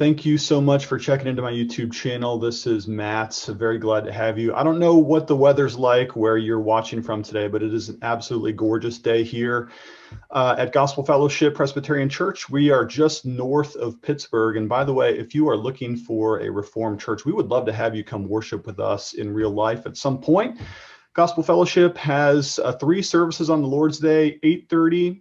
Thank you so much for checking into my YouTube channel. This is Matt. Very glad to have you. I don't know what the weather's like where you're watching from today, but it is an absolutely gorgeous day here at Gospel Fellowship Presbyterian Church. We are just north of Pittsburgh. And by the way, if you are looking for a Reformed church, we would love to have you come worship with us in real life at some point. Gospel Fellowship has three services on the Lord's Day, 8:30,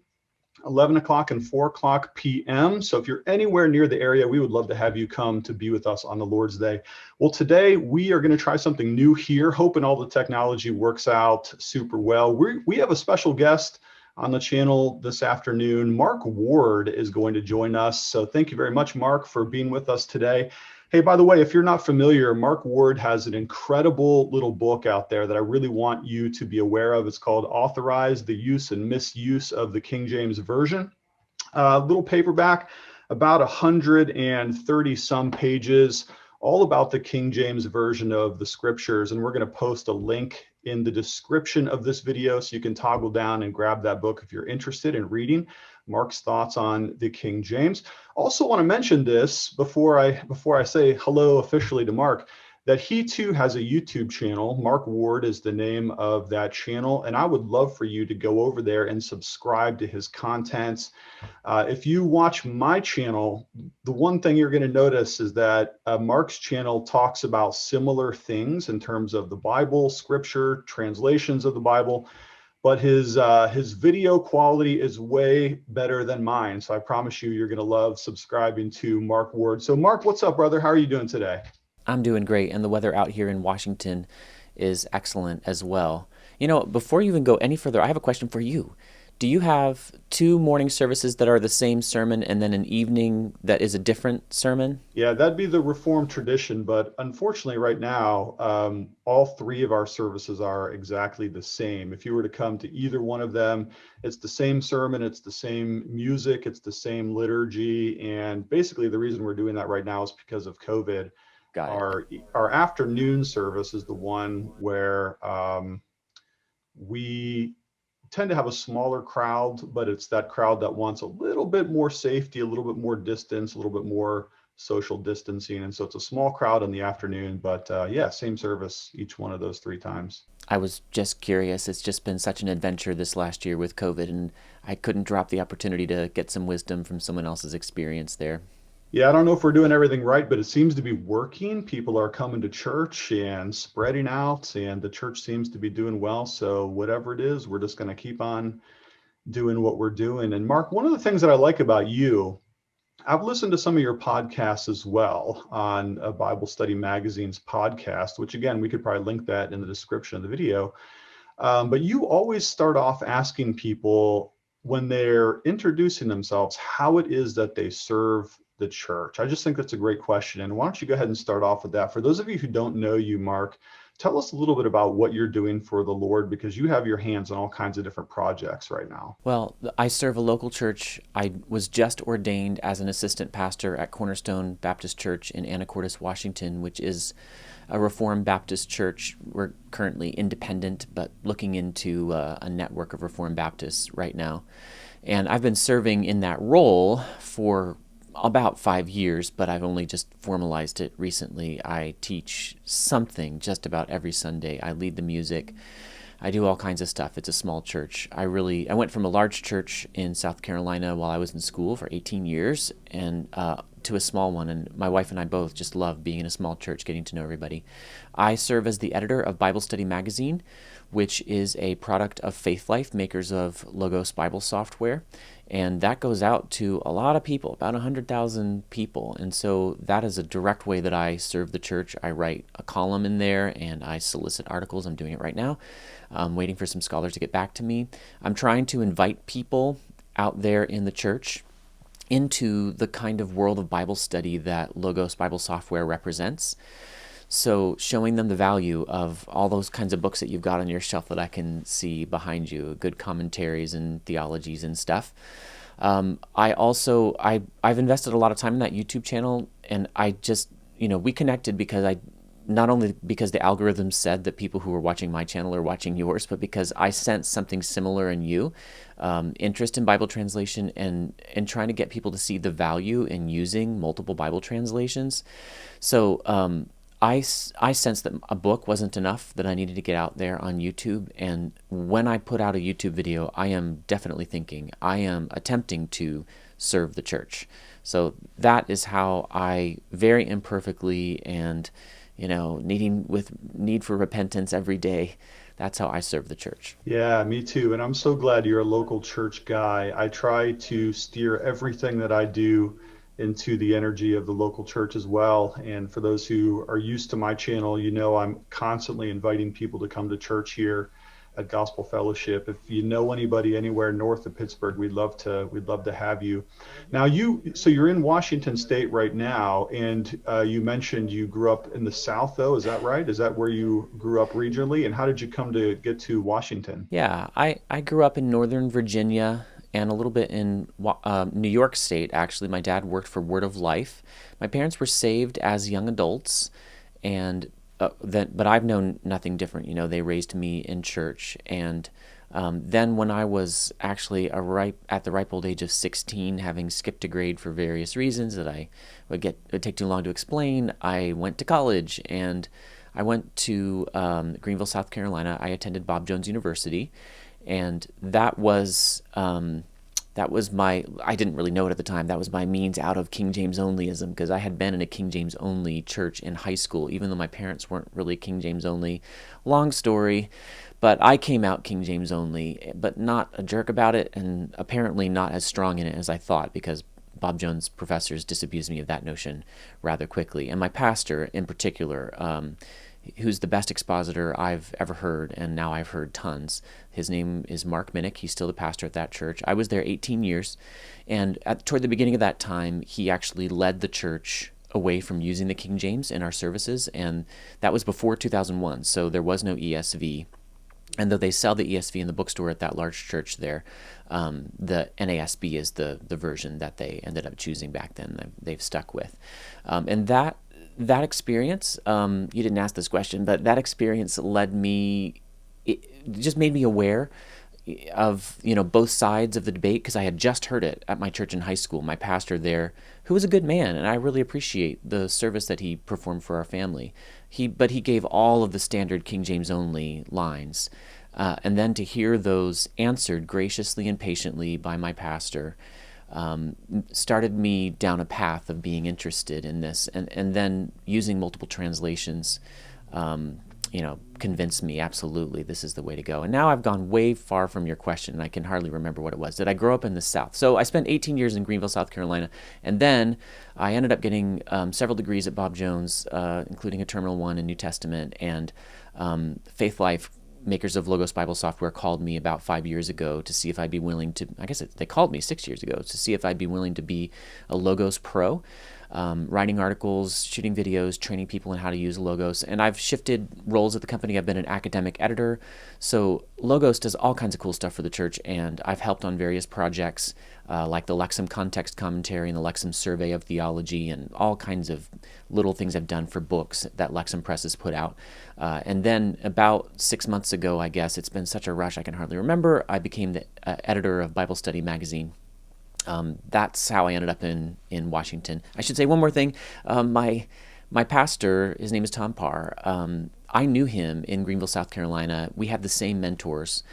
11 o'clock and 4 o'clock p.m. So if you're anywhere near the area, we would love to have you come to be with us on the Lord's Day. Well, today we are going to try something new here, hoping all the technology works out super well. We have a special guest on the channel this afternoon. Mark Ward is going to join us. So thank you very much, Mark, for being with us today. Hey, by the way, if you're not familiar, Mark Ward has an incredible little book out there that I really want you to be aware of. It's called Authorize the Use and Misuse of the King James Version. Little paperback, about 130 some pages, all about the King James Version of the scriptures. And we're going to post a link in the description of this video so you can toggle down and grab that book if you're interested in reading Mark's thoughts on the King James. Also want to mention this before I say hello officially to Mark, that he too has a YouTube channel. Mark Ward is the name of that channel, and I would love for you to go over there and subscribe to his contents. If you watch my channel, the one thing you're going to notice is that Mark's channel talks about similar things in terms of the Bible, scripture, translations of the Bible, but his video quality is way better than mine. So I promise you're going to love subscribing to Mark Ward. So Mark, what's up, brother? How are you doing today? I'm doing great, and the weather out here in Washington is excellent as well. You know, before you even go any further, I have a question for you. Do you have two morning services that are the same sermon and then an evening that is a different sermon? Yeah, that'd be the Reformed tradition, but unfortunately right now, all three of our services are exactly the same. If you were to come to either one of them, it's the same sermon, it's the same music, it's the same liturgy, and basically the reason we're doing that right now is because of COVID. Got it. Our afternoon service is the one where we tend to have a smaller crowd, but it's that crowd that wants a little bit more safety, a little bit more distance, a little bit more social distancing. And so it's a small crowd in the afternoon, but yeah, same service each one of those three times. I was just curious. It's just been such an adventure this last year with COVID, and I couldn't drop the opportunity to get some wisdom from someone else's experience there. Yeah, I don't know if we're doing everything right, but it seems to be working. People are coming to church and spreading out, and the church seems to be doing well. So whatever it is, we're just going to keep on doing what we're doing. And Mark, one of the things that I like about you, I've listened to some of your podcasts as well on a Bible Study Magazine's podcast, which again, we could probably link that in the description of the video. But you always start off asking people when they're introducing themselves, how it is that they serve the church. I just think that's a great question. And why don't you go ahead and start off with that? For those of you who don't know you, Mark, tell us a little bit about what you're doing for the Lord, because you have your hands on all kinds of different projects right now. Well, I serve a local church. I was just ordained as an assistant pastor at Cornerstone Baptist Church in Anacortes, Washington, which is a Reformed Baptist church. We're currently independent, but looking into a network of Reformed Baptists right now. And I've been serving in that role for about 5 years, but I've only just formalized it recently. I teach something just about every Sunday. I lead the music. I do all kinds of stuff. It's a small church. I went from a large church in South Carolina while I was in school for 18 years and to a small one. And my wife and I both just love being in a small church, getting to know everybody. I serve as the editor of Bible Study Magazine, which is a product of Faith Life, makers of Logos Bible software. And that goes out to a lot of people, about 100,000 people. And so that is a direct way that I serve the church. I write a column in there and I solicit articles. I'm doing it right now. I'm waiting for some scholars to get back to me. I'm trying to invite people out there in the church into the kind of world of Bible study that Logos Bible software represents. So showing them the value of all those kinds of books that you've got on your shelf that I can see behind you, good commentaries and theologies and stuff. I've invested a lot of time in that YouTube channel, and I just, we connected because I not only because the algorithm said that people who were watching my channel are watching yours, but because I sensed something similar in you, interest in Bible translation and trying to get people to see the value in using multiple Bible translations. So I sensed that a book wasn't enough, that I needed to get out there on YouTube. And when I put out a YouTube video, I am definitely thinking, I am attempting to serve the church. So that is how I very imperfectly and, need for repentance every day, that's how I serve the church. Yeah, me too. And I'm so glad you're a local church guy. I try to steer everything that I do into the energy of the local church as well. And for those who are used to my channel, I'm constantly inviting people to come to church here at Gospel Fellowship. If you know anybody anywhere north of Pittsburgh, we'd love to have you. Now so you're in Washington State right now, and you mentioned you grew up in the South, though. Is that right? Is that where you grew up regionally? And how did you come to get to Washington? Yeah, I grew up in Northern Virginia and a little bit in New York State, actually. My dad worked for Word of Life. My parents were saved as young adults, and but I've known nothing different. They raised me in church. And then when I was actually at the ripe old age of 16, having skipped a grade for various reasons that would take too long to explain, I went to college, and I went to Greenville, South Carolina. I attended Bob Jones University, and that was I didn't really know it at the time, that was my means out of King James onlyism, because I had been in a King James only church in high school, even though my parents weren't really King James only. Long story, but I came out King James only, but not a jerk about it, and apparently not as strong in it as I thought, because Bob Jones professors disabused me of that notion rather quickly. And my pastor in particular, who's the best expositor I've ever heard, and now I've heard tons. His name is Mark Minnick. He's still the pastor at that church. I was there 18 years, and toward the beginning of that time, he actually led the church away from using the King James in our services, and that was before 2001, so there was no ESV. And though they sell the ESV in the bookstore at that large church there, the NASB is the version that they ended up choosing back then, that they've stuck with. And that experience, you didn't ask this question, but that experience it just made me aware of both sides of the debate, because I had just heard it at my church in high school. My pastor there, who was a good man, and I really appreciate the service that he performed for our family. But he gave all of the standard King James only lines, and then to hear those answered graciously and patiently by my pastor started me down a path of being interested in this, and then using multiple translations convinced me absolutely this is the way to go. And now I've gone way far from your question, and I can hardly remember what it was. Did I grow up in the South? So I spent 18 years in Greenville, South Carolina, and then I ended up getting several degrees at Bob Jones, including a Terminal 1 in New Testament, and Faith Life, makers of Logos Bible software, called me about 5 years ago to see if I'd be willing to, they called me 6 years ago to see if I'd be willing to be a Logos pro, writing articles, shooting videos, training people in how to use Logos. And I've shifted roles at the company. I've been an academic editor. So Logos does all kinds of cool stuff for the church, and I've helped on various projects like the Lexham Context Commentary and the Lexham Survey of Theology, and all kinds of little things I've done for books that Lexham Press has put out. And then about 6 months ago, I guess, it's been such a rush I can hardly remember, I became the editor of Bible Study Magazine. That's how I ended up in Washington. I should say one more thing. My pastor, his name is Tom Parr. I knew him in Greenville, South Carolina. We had the same mentors,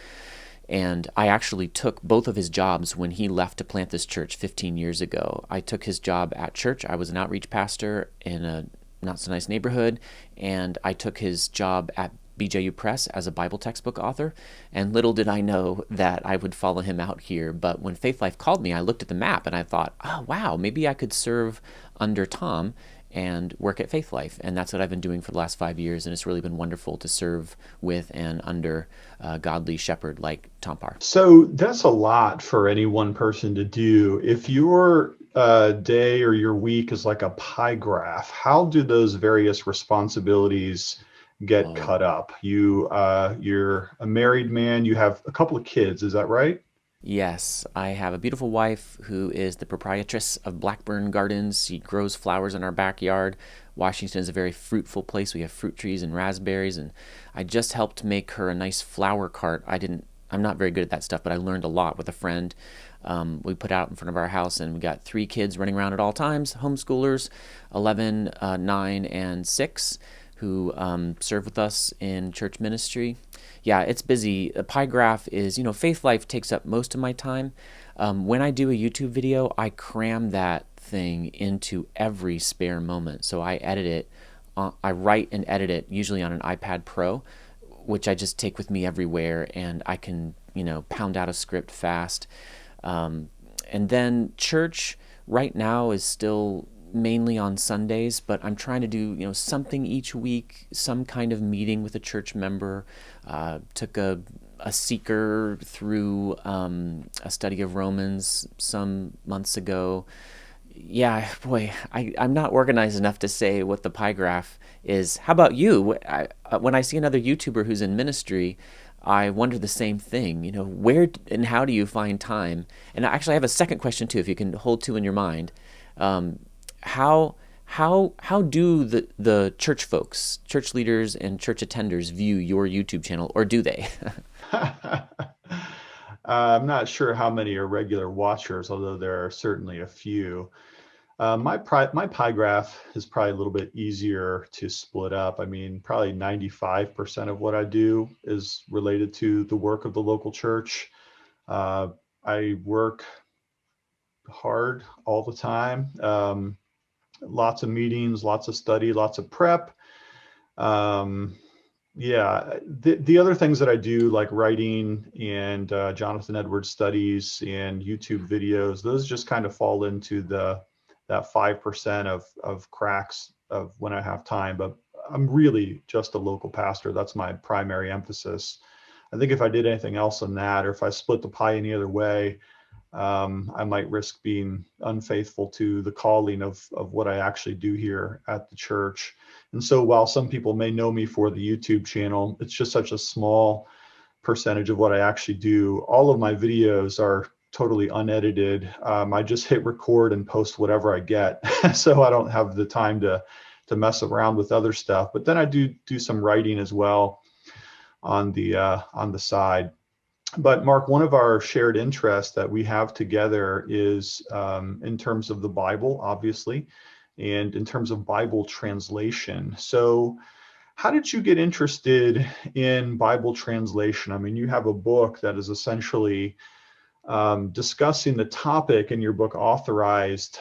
and I actually took both of his jobs when he left to plant this church 15 years ago. I took his job at church. I was an outreach pastor in a not-so-nice neighborhood, and I took his job at BJU Press as a Bible textbook author, and little did I know that I would follow him out here. But when Faith Life called me, I looked at the map and I thought, oh wow, maybe I could serve under Tom and work at Faith Life. And that's what I've been doing for the last 5 years, and it's really been wonderful to serve with and under a godly shepherd like Tom Parr. So that's a lot for any one person to do. If your day or your week is like a pie graph, how do those various responsibilities get cut up? You're a married man, you have a couple of kids, is that right? Yes, I have a beautiful wife who is the proprietress of Blackburn Gardens. She grows flowers in our backyard. Washington is a very fruitful place. We have fruit trees and raspberries, and I just helped make her a nice flower cart. I'm not very good at that stuff, but I learned a lot with a friend. We put out in front of our house, and we got 3 kids running around at all times, homeschoolers, 11, 9, and 6, who serve with us in church ministry. Yeah, it's busy. A pie graph is, faith life takes up most of my time. When I do a YouTube video, I cram that thing into every spare moment. So I edit it. I write and edit it usually on an iPad Pro, which I just take with me everywhere, and I can, pound out a script fast. And then church right now is still mainly on Sundays, but I'm trying to do, something each week, some kind of meeting with a church member. Took a seeker through a study of Romans some months ago. Yeah, boy, I'm not organized enough to say what the pie graph is. How about you? When I see another YouTuber who's in ministry, I wonder the same thing. Where and how do you find time? And actually, I have a second question too, if you can hold 2 in your mind. How do the church folks, church leaders, and church attenders view your YouTube channel, or do they? I'm not sure how many are regular watchers, although there are certainly a few. My pie graph is probably a little bit easier to split up. I mean, probably 95% of what I do is related to the work of the local church. I work hard all the time. Lots of meetings, lots of study, lots of prep. Yeah, the other things that I do, like writing and Jonathan Edwards studies and YouTube videos, those just kind of fall into that 5% of cracks of when I have time. But I'm really just a local pastor. That's my primary emphasis. I think if I did anything else than that, or if I split the pie any other way, I might risk being unfaithful to the calling of what I actually do here at the church. And so while some people may know me for the YouTube channel, it's just such a small percentage of what I actually do. All of my videos are totally unedited. I just hit record and post whatever I get. So I don't have the time to mess around with other stuff. But then I do some writing as well on the side. But Mark, one of our shared interests that we have together is in terms of the Bible, obviously, and in terms of Bible translation. So how did you get interested in Bible translation? I mean, you have a book that is essentially discussing the topic in your book, Authorized,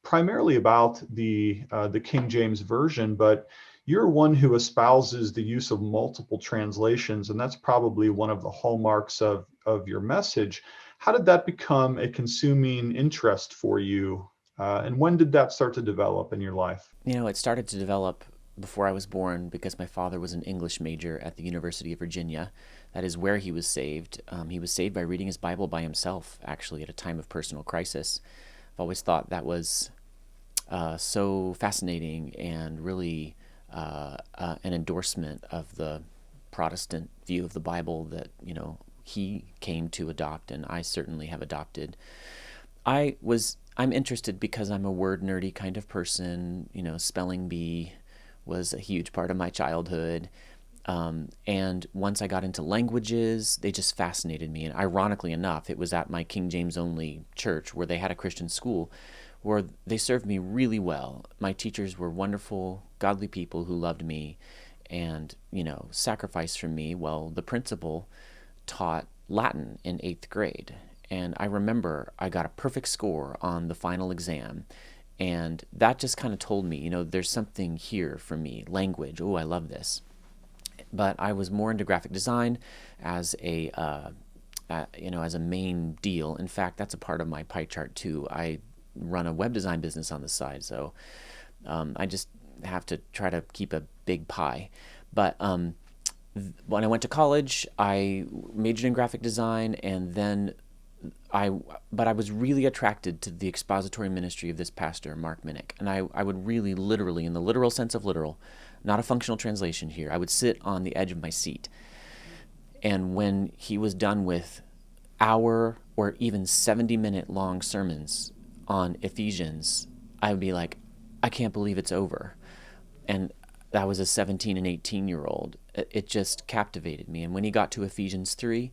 primarily about the King James Version, but you're one who espouses the use of multiple translations, and that's probably one of the hallmarks of your message. How did that become a consuming interest for you? And when did that start to develop in your life? It started to develop before I was born because my father was an English major at the University of Virginia. That is where he was saved. He was saved by reading his Bible by himself, actually, at a time of personal crisis. I've always thought that was so fascinating and really an endorsement of the Protestant view of the Bible that, he came to adopt, and I certainly have adopted. I'm interested because I'm a word nerdy kind of person. Spelling bee was a huge part of my childhood. And once I got into languages, they just fascinated me. And ironically enough, it was at my King James only church where they had a Christian school where they served me really well. My teachers were wonderful, godly people who loved me and, sacrificed for me. Well, the principal taught Latin in 8th grade. And I remember I got a perfect score on the final exam. And that just kind of told me, there's something here for me. Language. Oh, I love this. But I was more into graphic design as as a main deal. In fact, that's a part of my pie chart too. I run a web design business on the side, so I just have to try to keep a big pie. But when I went to college, I majored in graphic design, and then I was really attracted to the expository ministry of this pastor, Mark Minnick. And I would really literally, in the literal sense of literal, not a functional translation here, I would sit on the edge of my seat. And when he was done with hour or even 70-minute long sermons on Ephesians, I would be like, I can't believe it's over. And I was a 17 and 18-year-old. It just captivated me. And when he got to Ephesians 3,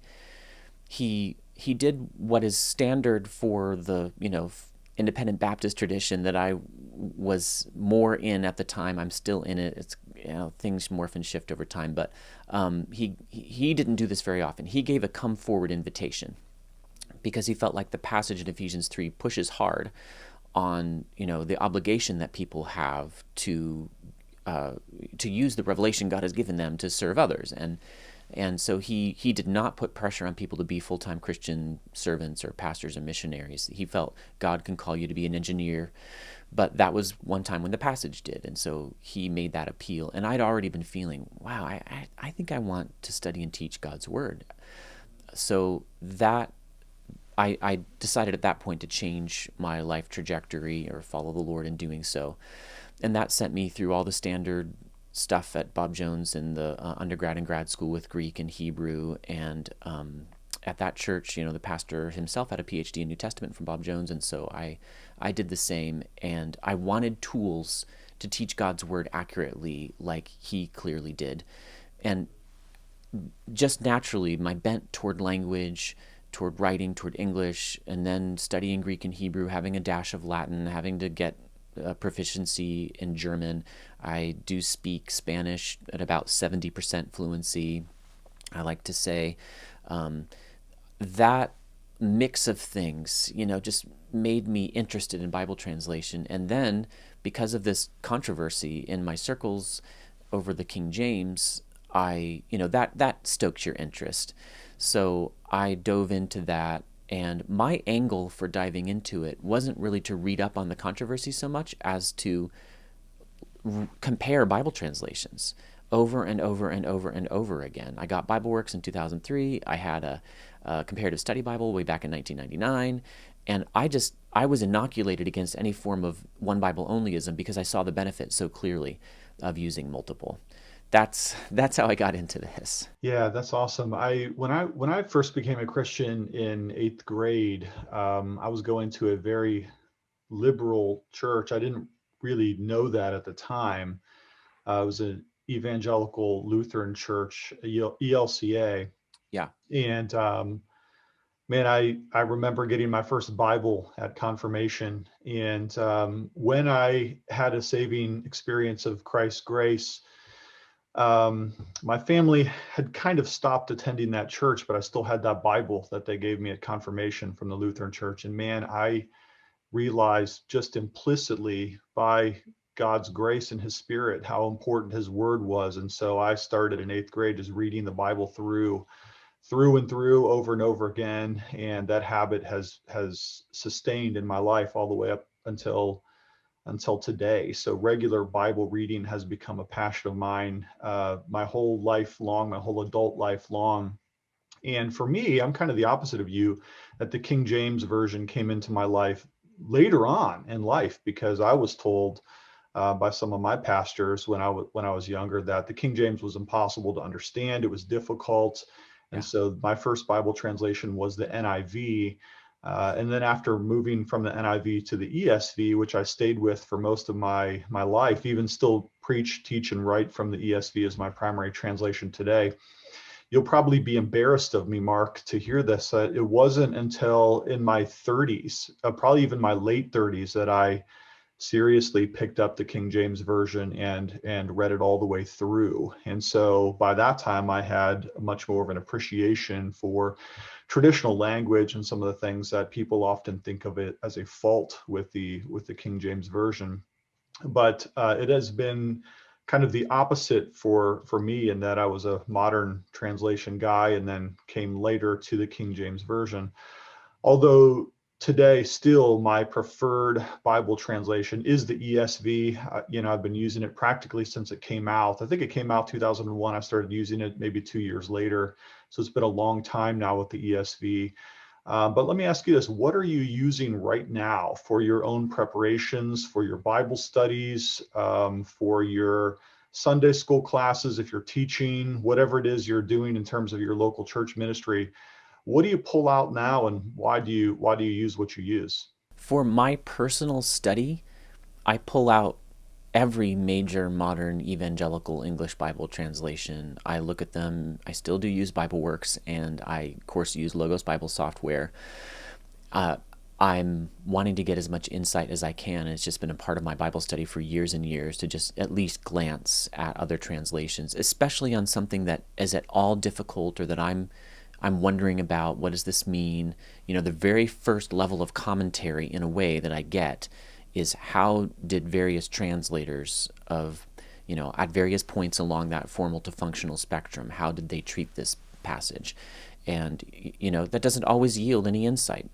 he did what is standard for the, independent Baptist tradition that I was more in at the time. I'm still in it. It's, things morph and shift over time, but he didn't do this very often. He gave a come forward invitation because he felt like the passage in Ephesians 3 pushes hard on, the obligation that people have to use the revelation God has given them to serve others. And so he did not put pressure on people to be full-time Christian servants or pastors or missionaries. He felt God can call you to be an engineer, but that was one time when the passage did. And so he made that appeal. And I'd already been feeling, wow, I think I want to study and teach God's word. So that I decided at that point to change my life trajectory or follow the Lord in doing so. And that sent me through all the standard stuff at Bob Jones in the undergrad and grad school with Greek and Hebrew. And at that church, the pastor himself had a PhD in New Testament from Bob Jones. And so I did the same. And I wanted tools to teach God's word accurately like he clearly did. And just naturally, my bent toward language, toward writing, toward English, and then studying Greek and Hebrew, having a dash of Latin, having to get proficiency in German. I do speak Spanish at about 70% fluency. I like to say that mix of things, just made me interested in Bible translation. And then because of this controversy in my circles over the King James, that stokes your interest. So I dove into that. And my angle for diving into it wasn't really to read up on the controversy so much as to compare Bible translations over and over and over and over again. I got BibleWorks in 2003. I had a comparative study Bible way back in 1999. And I was inoculated against any form of one Bible onlyism because I saw the benefit so clearly of using multiple. That's how I got into this. Yeah, that's awesome. When I first became a Christian in 8th grade, I was going to a very liberal church. I didn't really know that at the time. It was an evangelical Lutheran church, ELCA. Yeah. And man, I remember getting my first Bible at confirmation. And when I had a saving experience of Christ's grace, my family had kind of stopped attending that church, but I still had that Bible that they gave me at confirmation from the Lutheran church. And man, I realized just implicitly by God's grace and his spirit how important his word was. And so I started in 8th grade just reading the Bible through and through over and over again. And that habit has sustained in my life all the way up until today. So regular Bible reading has become a passion of mine my whole life long, my whole adult life long. And for me, I'm kind of the opposite of you, that the King James version came into my life later on in life because I was told by some of my pastors when I was younger that the King James was impossible to understand. It was difficult. And so my first Bible translation was the NIV. And then after moving from the NIV to the ESV, which I stayed with for most of my life, even still preach, teach, and write from the ESV as my primary translation today. You'll probably be embarrassed of me, Mark, to hear this. It wasn't until in my 30s, probably even my late 30s, that I seriously picked up the King James version and read it all the way through. And so by that time, I had much more of an appreciation for traditional language and some of the things that people often think of it as a fault with the King James version. But it has been kind of the opposite for me in that I was a modern translation guy and then came later to the King James version. Although today still my preferred Bible translation is the ESV. I've been using it practically since it came out. I think it came out 2001. I started using it maybe 2 years later. So it's been a long time now with the ESV. But let me ask you this. What are you using right now for your own preparations, for your Bible studies, for your Sunday school classes, if you're teaching, whatever it is you're doing in terms of your local church ministry? What do you pull out now, and why do you use what you use? For my personal study, I pull out every major modern evangelical English Bible translation. I look at them. I still do use BibleWorks, and I, of course, use Logos Bible software. I'm wanting to get as much insight as I can. It's just been a part of my Bible study for years and years to just at least glance at other translations, especially on something that is at all difficult or that I'm wondering about. What does this mean? The very first level of commentary, in a way, that I get is how did various translators of, at various points along that formal to functional spectrum, how did they treat this passage? And, that doesn't always yield any insight.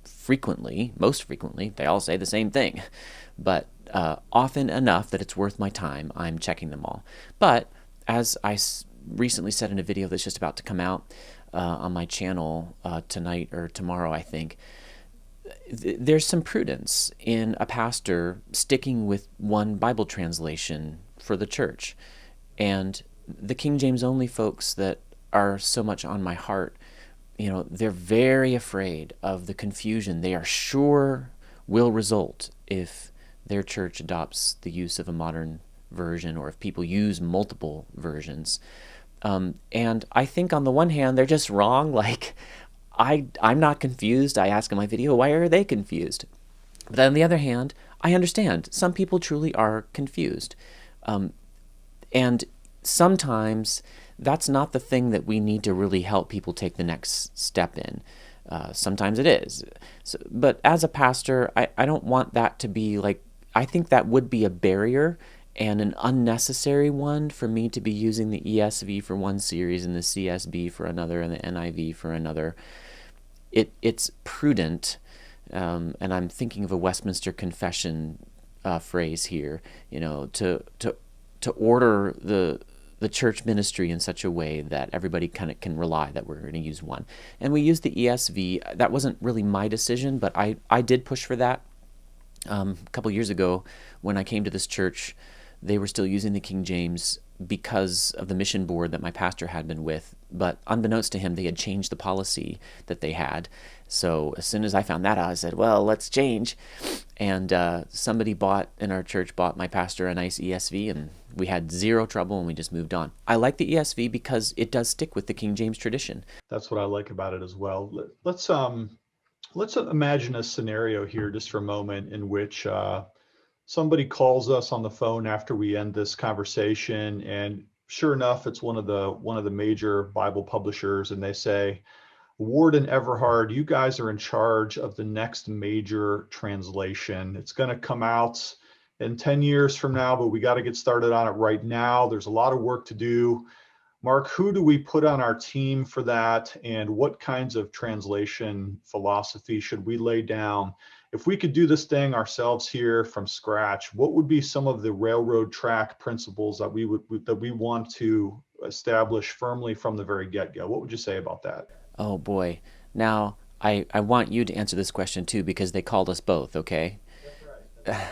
Most frequently, they all say the same thing. But often enough that it's worth my time, I'm checking them all. But as I recently said in a video that's just about to come out on my channel tonight or tomorrow, I think, there's some prudence in a pastor sticking with one Bible translation for the church. And the King James only folks that are so much on my heart, they're very afraid of the confusion they are sure will result if their church adopts the use of a modern version, or if people use multiple versions. And I think on the one hand, they're just wrong. Like, I'm not confused. I ask in my video, why are they confused? But on the other hand, I understand. Some people truly are confused. And sometimes that's not the thing that we need to really help people take the next step in. Sometimes it is. But as a pastor, I don't want that to be like, I think that would be a barrier and an unnecessary one for me to be using the ESV for one series and the CSB for another and the NIV for another. It's prudent, and I'm thinking of a Westminster Confession phrase here, to order the church ministry in such a way that everybody kind of can rely that we're going to use one. And we used the ESV. That wasn't really my decision, but I did push for that. A couple years ago, when I came to this church, they were still using the King James because of the mission board that my pastor had been with. But unbeknownst to him, they had changed the policy that they had. So as soon as I found that out, I said, well, let's change. And somebody in our church bought my pastor a nice ESV, and we had zero trouble, and we just moved on. I like the ESV because it does stick with the King James tradition. That's what I like about it as well. Let's imagine a scenario here just for a moment in which somebody calls us on the phone after we end this conversation, and sure enough, it's one of the major Bible publishers, and they say, Ward and Everhard, you guys are in charge of the next major translation. It's going to come out in 10 years from now, but we got to get started on it right now. There's a lot of work to do. Mark, who do we put on our team for that? And what kinds of translation philosophy should we lay down? If we could do this thing ourselves here from scratch, what would be some of the railroad track principles that we want to establish firmly from the very get-go? What would you say about that? Oh boy. Now, I want you to answer this question too, because they called us both, okay? That's right.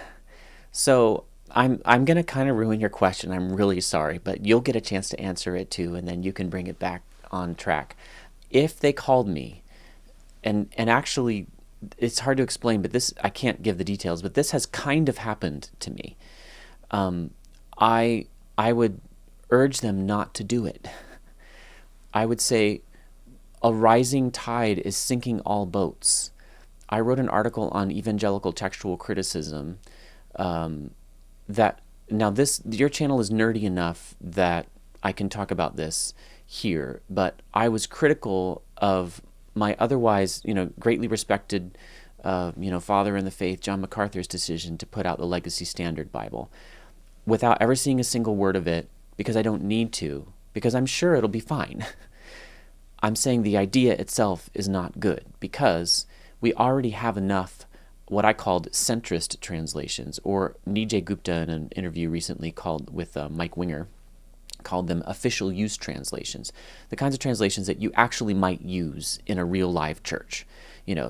So I'm going to kind of ruin your question. I'm really sorry, but you'll get a chance to answer it too, and then you can bring it back on track. If they called me, and actually, it's hard to explain, but I can't give the details, but this has kind of happened to me. I would urge them not to do it. I would say, a rising tide is sinking all boats. I wrote an article on evangelical textual criticism that, now your channel is nerdy enough that I can talk about this here, but I was critical of my otherwise, greatly respected, father in the faith, John MacArthur's decision to put out the Legacy Standard Bible without ever seeing a single word of it, because I don't need to, because I'm sure it'll be fine. I'm saying the idea itself is not good, because we already have enough what I called centrist translations, or Nijay Gupta in an interview recently with Mike Winger called them official use translations, the kinds of translations that you actually might use in a real live church.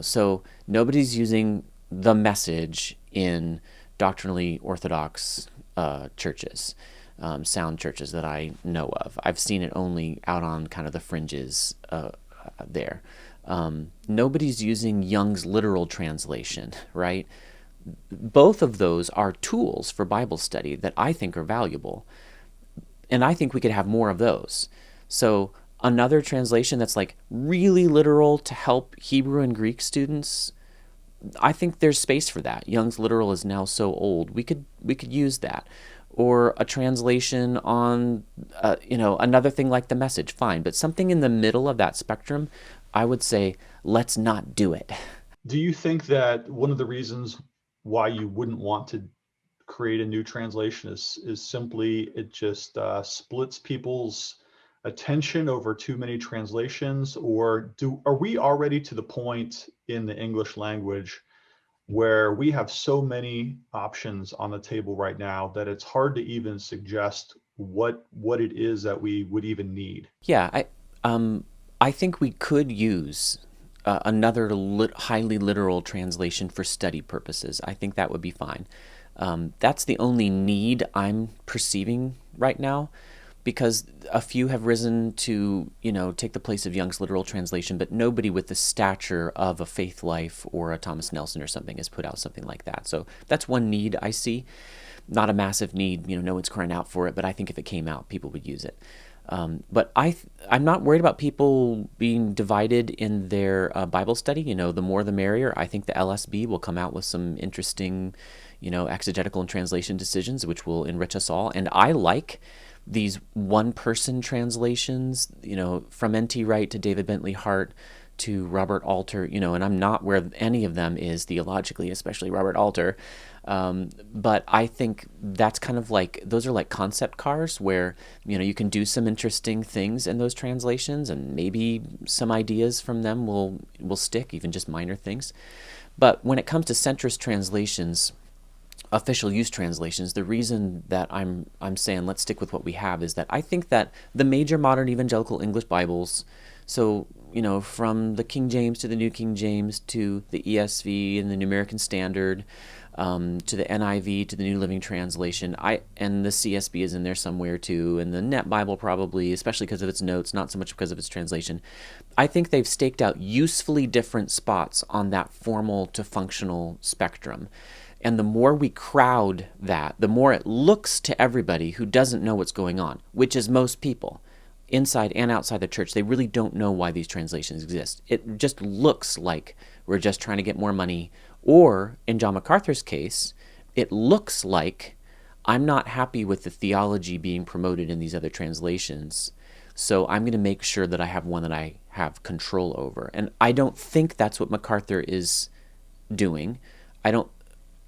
So nobody's using the Message in doctrinally orthodox churches, sound churches that I know of. I've seen it only out on kind of the fringes there. Nobody's using Young's literal translation, right? Both of those are tools for Bible study that I think are valuable. And I think we could have more of those. So another translation that's like really literal to help Hebrew and Greek students, I think there's space for that. Young's literal is now so old. We could use that. Or a translation on, another thing like the Message, fine. But something in the middle of that spectrum, I would say, let's not do it. Do you think that one of the reasons why you wouldn't want to create a new translation is simply it just splits people's attention over too many translations? Or are we already to the point in the English language where we have so many options on the table right now that it's hard to even suggest what it is that we would even need? Yeah, I think we could use another highly literal translation for study purposes. I think that would be fine. That's the only need I'm perceiving right now, because a few have risen to, take the place of Young's literal translation, but nobody with the stature of a Faith Life or a Thomas Nelson or something has put out something like that. So that's one need I see. Not a massive need, no one's crying out for it, but I think if it came out, people would use it. But I'm not worried about people being divided in their Bible study. The more the merrier. I think the LSB will come out with some interesting, exegetical and translation decisions, which will enrich us all. And I like these one-person translations, from N.T. Wright to David Bentley Hart to Robert Alter, and I'm not where any of them is theologically, especially Robert Alter. But I think that's kind of like, those are like concept cars where, you can do some interesting things in those translations, and maybe some ideas from them will stick, even just minor things. But when it comes to centrist translations, official use translations, the reason that I'm saying let's stick with what we have is that I think that the major modern evangelical English Bibles, so from the King James to the New King James to the ESV and the New American Standard, to the NIV to the New Living Translation, and the CSB is in there somewhere too, and the Net Bible probably, especially because of its notes, not so much because of its translation. I think they've staked out usefully different spots on that formal to functional spectrum. And the more we crowd that, the more it looks to everybody who doesn't know what's going on, which is most people, inside and outside the church. They really don't know why these translations exist. It just looks like we're just trying to get more money. Or, in John MacArthur's case, it looks like I'm not happy with the theology being promoted in these other translations, so I'm going to make sure that I have one that I have control over. And I don't think that's what MacArthur is doing.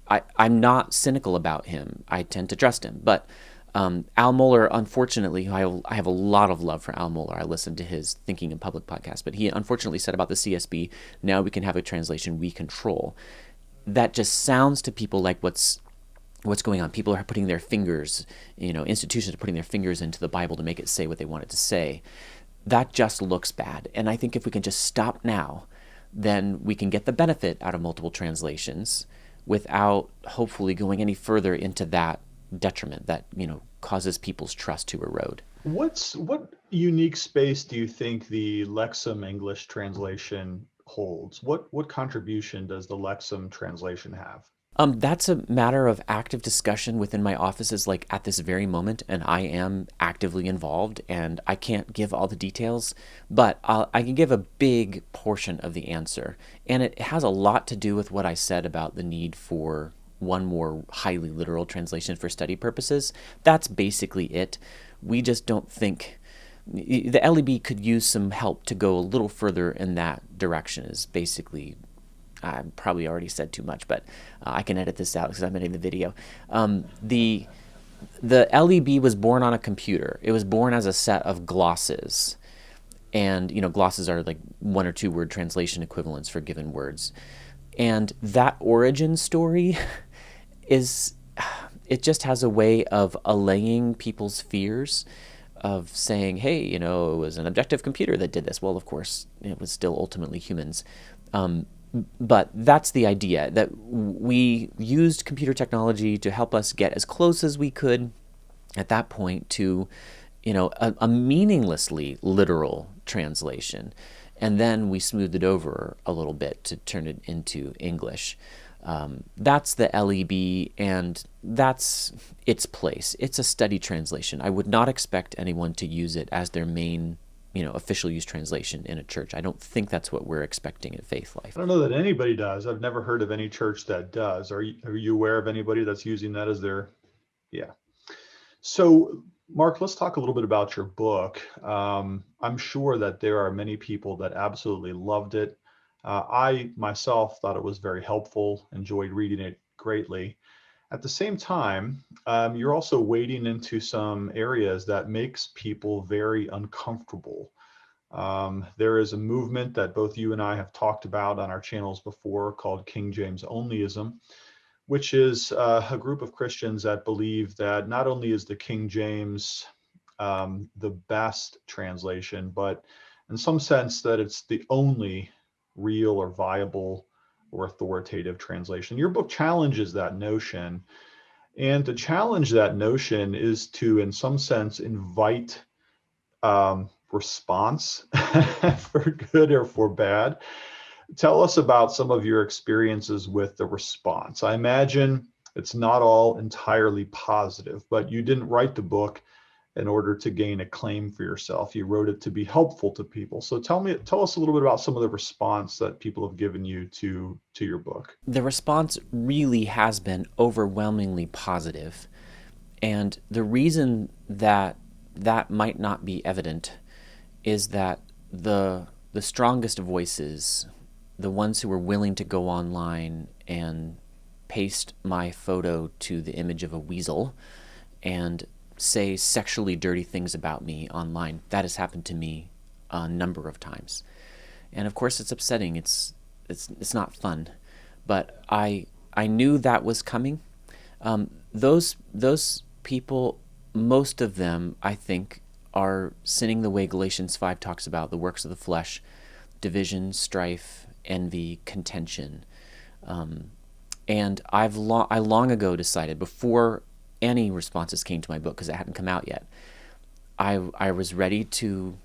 I'm not cynical about him. I tend to trust him. But Al Mohler, unfortunately, I have a lot of love for Al Mohler. I listened to his Thinking in Public podcast, but he unfortunately said about the CSB, now we can have a translation we control. That just sounds to people like what's going on. People are putting their fingers, institutions are putting their fingers into the Bible to make it say what they want it to say. That just looks bad. And I think if we can just stop now, then we can get the benefit out of multiple translations without hopefully going any further into that detriment that, causes people's trust to erode. What unique space do you think the Lexham English translation holds? What contribution does the Lexham translation have? That's a matter of active discussion within my offices, like at this very moment, and I am actively involved, and I can't give all the details, but I can give a big portion of the answer, and it has a lot to do with what I said about the need for one more highly literal translation for study purposes. That's basically it. We just don't think the LEB could use some help to go a little further in that direction, is basically. I probably already said too much, but I can edit this out because I'm editing the video. The LEB was born on a computer. It was born as a set of glosses. And, glosses are like 1 or 2 word translation equivalents for given words. And that origin story it just has a way of allaying people's fears of saying, hey, it was an objective computer that did this. Well, of course, it was still ultimately humans. But that's the idea, that we used computer technology to help us get as close as we could at that point to, a meaninglessly literal translation. And then we smoothed it over a little bit to turn it into English. That's the LEB, and that's its place. It's a study translation. I would not expect anyone to use it as their main, official use translation in a church. I don't think that's what we're expecting at Faith Life. I don't know that anybody does. I've never heard of any church that does. Are you aware of anybody that's using that as their, yeah. So, Mark, let's talk a little bit about your book. I'm sure that there are many people that absolutely loved it. I myself thought it was very helpful, enjoyed reading it greatly. At the same time, you're also wading into some areas that makes people very uncomfortable. There is a movement that both you and I have talked about on our channels before called King James Onlyism, which is a group of Christians that believe that not only is the King James the best translation, but in some sense that it's the only real or viable or authoritative translation. Your book challenges that notion. And to challenge that notion is to, in some sense, invite response for good or for bad. Tell us about some of your experiences with the response. I imagine it's not all entirely positive, but you didn't write the book in order to gain acclaim for yourself. You wrote it to be helpful to people. So tell us a little bit about some of the response that people have given you to your book. The response really has been overwhelmingly positive. And the reason that might not be evident is that the strongest voices, the ones who were willing to go online and paste my photo to the image of a weasel and say sexually dirty things about me online, that has happened to me a number of times. And of course it's upsetting. It's not fun. But I knew that was coming. Those people, most of them, I think, are sinning the way Galatians 5 talks about, the works of the flesh, division, strife, envy, contention. And I long ago decided, before any responses came to my book, because it hadn't come out yet, I was ready to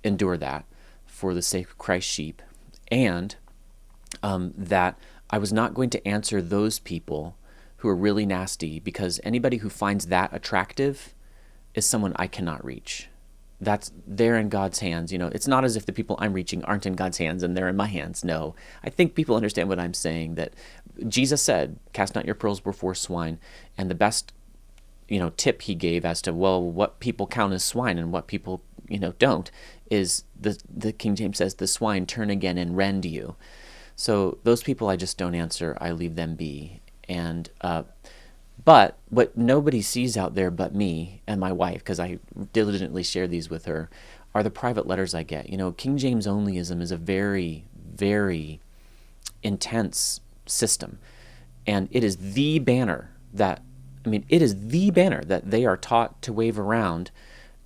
endure that for the sake of Christ's sheep, and that I was not going to answer those people who are really nasty, because anybody who finds that attractive is someone I cannot reach. They're in God's hands. It's not as if the people I'm reaching aren't in God's hands and they're in my hands. No, I think people understand what I'm saying, that Jesus said, cast not your pearls before swine. And the best, tip he gave as to, well, what people count as swine and what people, don't, is the King James says, the swine turn again and rend you. So those people I just don't answer. I leave them be. And, but what nobody sees out there but me and my wife, because I diligently share these with her, are the private letters I get. King James Onlyism is a very, very intense system. And it is the banner that they are taught to wave around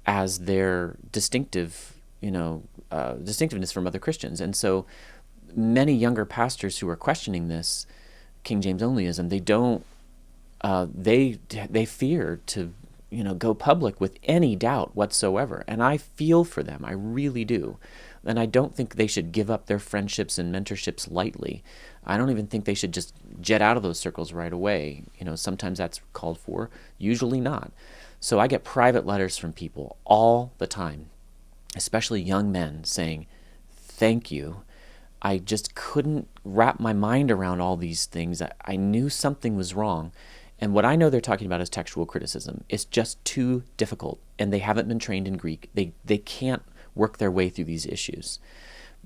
as their distinctiveness from other Christians. And so many younger pastors who are questioning this King James Onlyism, they don't, they fear to, go public with any doubt whatsoever. And I feel for them. I really do. And I don't think they should give up their friendships and mentorships lightly. I don't even think they should just jet out of those circles right away. Sometimes that's called for, usually not. So I get private letters from people all the time, especially young men, saying, thank you. I just couldn't wrap my mind around all these things. I knew something was wrong. And what I know they're talking about is textual criticism. It's just too difficult, and they haven't been trained in Greek. They can't work their way through these issues.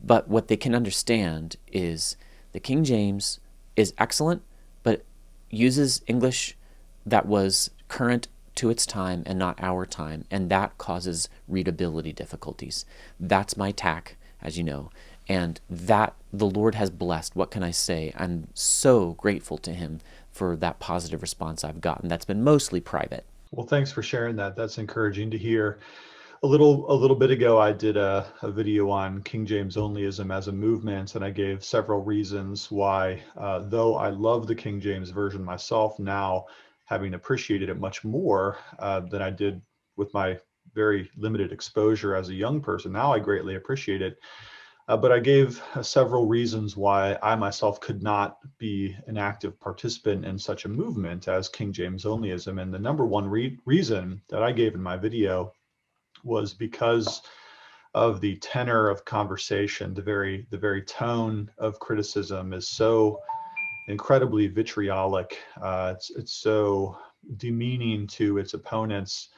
But what they can understand is the King James is excellent, but uses English that was current to its time and not our time, and that causes readability difficulties. That's my tack, as you know, and that the Lord has blessed. What can I say? I'm so grateful to him for that positive response I've gotten. That's been mostly private. Well, thanks for sharing that. That's encouraging to hear. A little bit ago, I did a video on King James Onlyism as a movement, and I gave several reasons why, though I love the King James Version myself now, having appreciated it much more than I did with my very limited exposure as a young person, now I greatly appreciate it. But I gave several reasons why I myself could not be an active participant in such a movement as King James Onlyism. And the number one reason that I gave in my video was because of the tenor of conversation. The very tone of criticism is so incredibly vitriolic. It's so demeaning to its opponents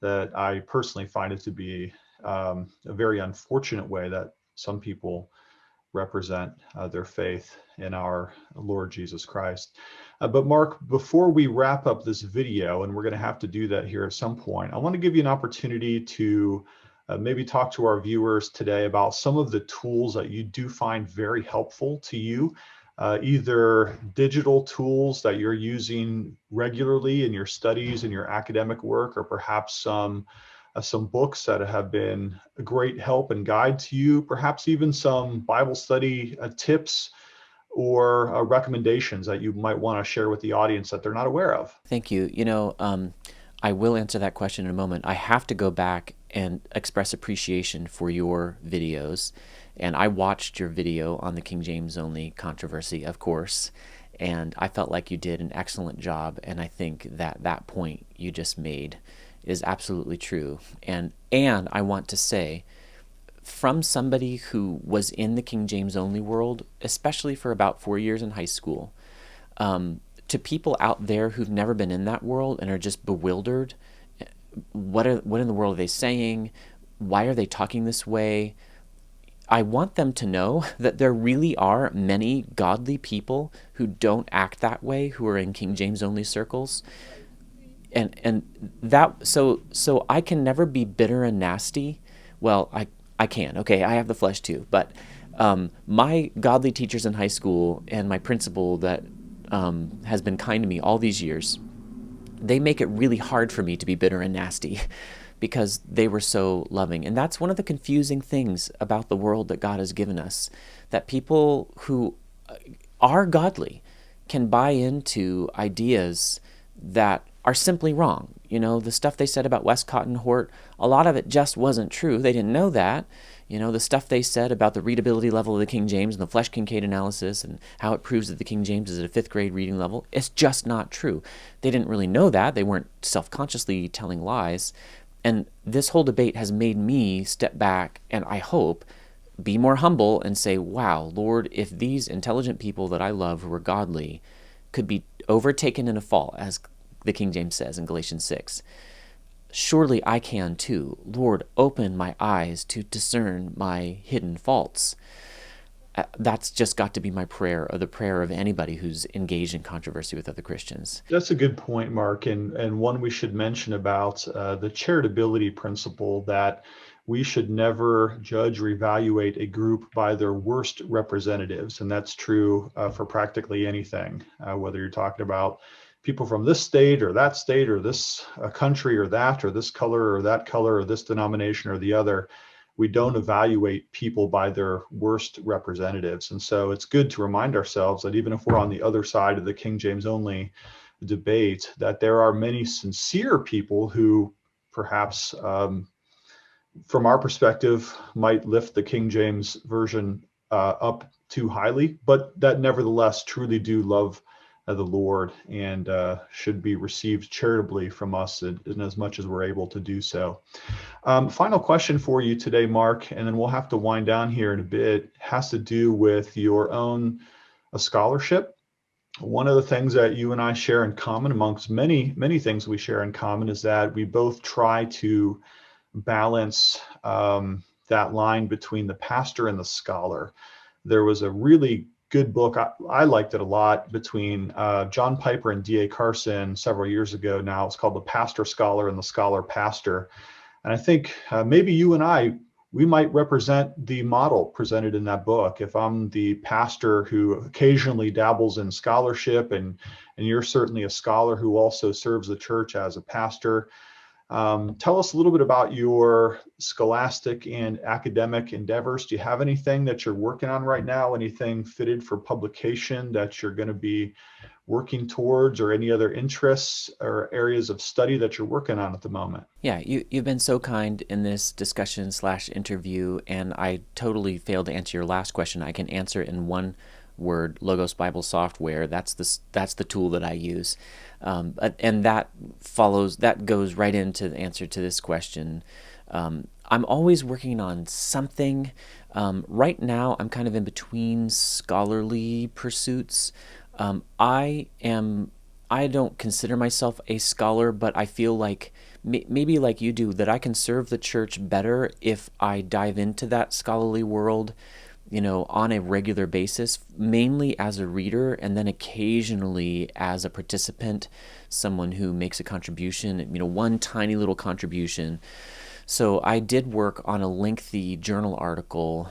that I personally find it to be a very unfortunate way that some people represent their faith in our Lord Jesus Christ. But Mark, before we wrap up this video, and we're going to have to do that here at some point, I want to give you an opportunity to maybe talk to our viewers today about some of the tools that you do find very helpful to you, either digital tools that you're using regularly in your studies and your academic work, or perhaps some books that have been a great help and guide to you, perhaps even some Bible study tips or recommendations that you might want to share with the audience that they're not aware of. Thank you. I will answer that question in a moment. I have to go back and express appreciation for your videos. And I watched your video on the King James only controversy, of course, and I felt like you did an excellent job. And I think that point you just made is absolutely true. And I want to say, from somebody who was in the King James only world, especially for about 4 years in high school, to people out there who've never been in that world and are just bewildered, what in the world are they saying? Why are they talking this way? I want them to know that there really are many godly people who don't act that way, who are in King James only circles. And that, so I can never be bitter and nasty. Well, I can, okay, I have the flesh too, but my godly teachers in high school and my principal that has been kind to me all these years, they make it really hard for me to be bitter and nasty because they were so loving. And that's one of the confusing things about the world that God has given us, that people who are godly can buy into ideas that are simply wrong. You know, the stuff they said about Westcott and Hort, a lot of it just wasn't true. They didn't know that. You know, the stuff they said about the readability level of the King James and the flesh K.Q.E.D analysis and how it proves that the King James is at a 5th grade reading level, it's just not true. They didn't really know that. They weren't self-consciously telling lies. And this whole debate has made me step back and, I hope, be more humble and say, wow, Lord, if these intelligent people that I love who are godly could be overtaken in a fault, as the King James says in Galatians 6, surely I can too. Lord, open my eyes to discern my hidden faults. That's just got to be my prayer, or the prayer of anybody who's engaged in controversy with other Christians. That's a good point, Mark, and one we should mention about the charitability principle, that we should never judge or evaluate a group by their worst representatives. And that's true for practically anything, whether you're talking about people from this state or this country or that, or this color or that color, or this denomination or the other. We don't evaluate people by their worst representatives. And so it's good to remind ourselves that even if we're on the other side of the King James only debate, that there are many sincere people who perhaps from our perspective might lift the King James version up too highly, but that nevertheless truly do love the Lord and should be received charitably from us in as much as we're able to do so. Final question for you today, Mark, and then we'll have to wind down here in a bit, has to do with your own scholarship. One of the things that you and I share in common, amongst many, many things we share in common, is that we both try to balance that line between the pastor and the scholar. There was a really good book, I liked it a lot, between John Piper and D.A. Carson several years ago now. It's called The Pastor Scholar and the Scholar Pastor. And I think maybe you and I, we might represent the model presented in that book. If I'm the pastor who occasionally dabbles in scholarship, and you're certainly a scholar who also serves the church as a pastor, tell us a little bit about your scholastic and academic endeavors. Do you have anything that you're working on right now? Anything fitted for publication that you're going to be working towards, or any other interests or areas of study that you're working on at the moment. Yeah, you've been so kind in this discussion/interview, and I totally failed to answer your last question. I can answer it in one word: Logos Bible Software. That's the tool that I use, and that goes right into the answer to this question. I'm always working on something. Right now, I'm kind of in between scholarly pursuits. I don't consider myself a scholar, but I feel like maybe like you do, that I can serve the church better if I dive into that scholarly world, on a regular basis, mainly as a reader, and then occasionally as a participant, someone who makes a contribution, one tiny little contribution. So I did work on a lengthy journal article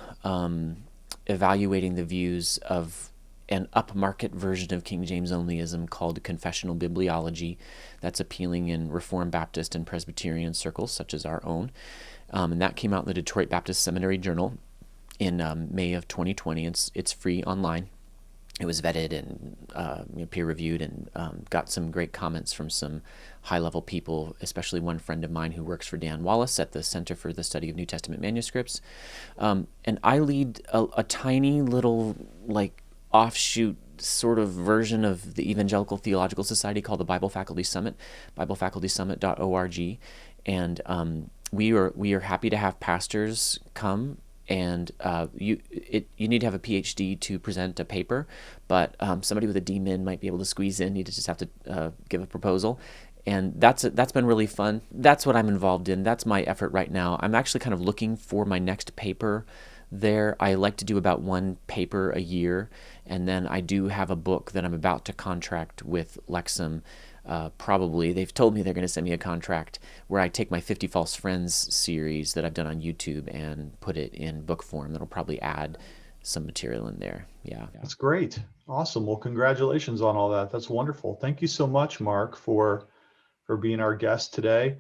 evaluating the views of an upmarket version of King James onlyism called Confessional Bibliology, that's appealing in Reformed Baptist and Presbyterian circles such as our own. And that came out in the Detroit Baptist Seminary Journal in May of 2020. It's free online. It was vetted and peer-reviewed, and got some great comments from some high-level people, especially one friend of mine who works for Dan Wallace at the Center for the Study of New Testament Manuscripts. And I lead a tiny little, offshoot sort of version of the Evangelical Theological Society called the Bible Faculty Summit, BibleFacultySummit.org. And we are happy to have pastors come. And you need to have a PhD to present a paper, but somebody with a D-Min might be able to squeeze in. You just have to give a proposal, and that's been really fun. That's what I'm involved in. That's my effort right now. I'm actually kind of looking for my next paper there. I like to do about one paper a year, and then I do have a book that I'm about to contract with Lexham. Probably they've told me they're going to send me a contract where I take my 50 False Friends series that I've done on YouTube and put it in book form. That'll probably add some material in there. Yeah. That's great. Awesome. Well, congratulations on all that. That's wonderful. Thank you so much, Mark, for being our guest today.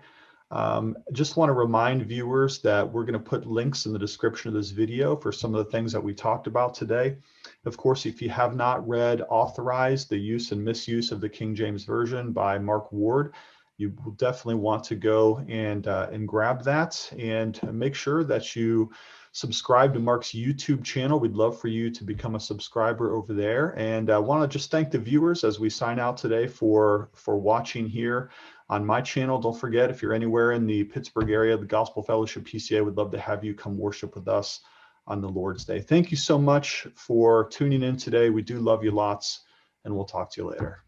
Just want to remind viewers that we're going to put links in the description of this video for some of the things that we talked about today. Of course, if you have not read Authorized, the Use and Misuse of the King James Version by Mark Ward, you will definitely want to go and grab that, and make sure that you subscribe to Mark's YouTube channel. We'd love for you to become a subscriber over there. And I want to just thank the viewers as we sign out today for watching here on my channel. Don't forget, if you're anywhere in the Pittsburgh area, the Gospel Fellowship PCA would love to have you come worship with us on the Lord's Day. Thank you so much for tuning in today. We do love you lots, and we'll talk to you later.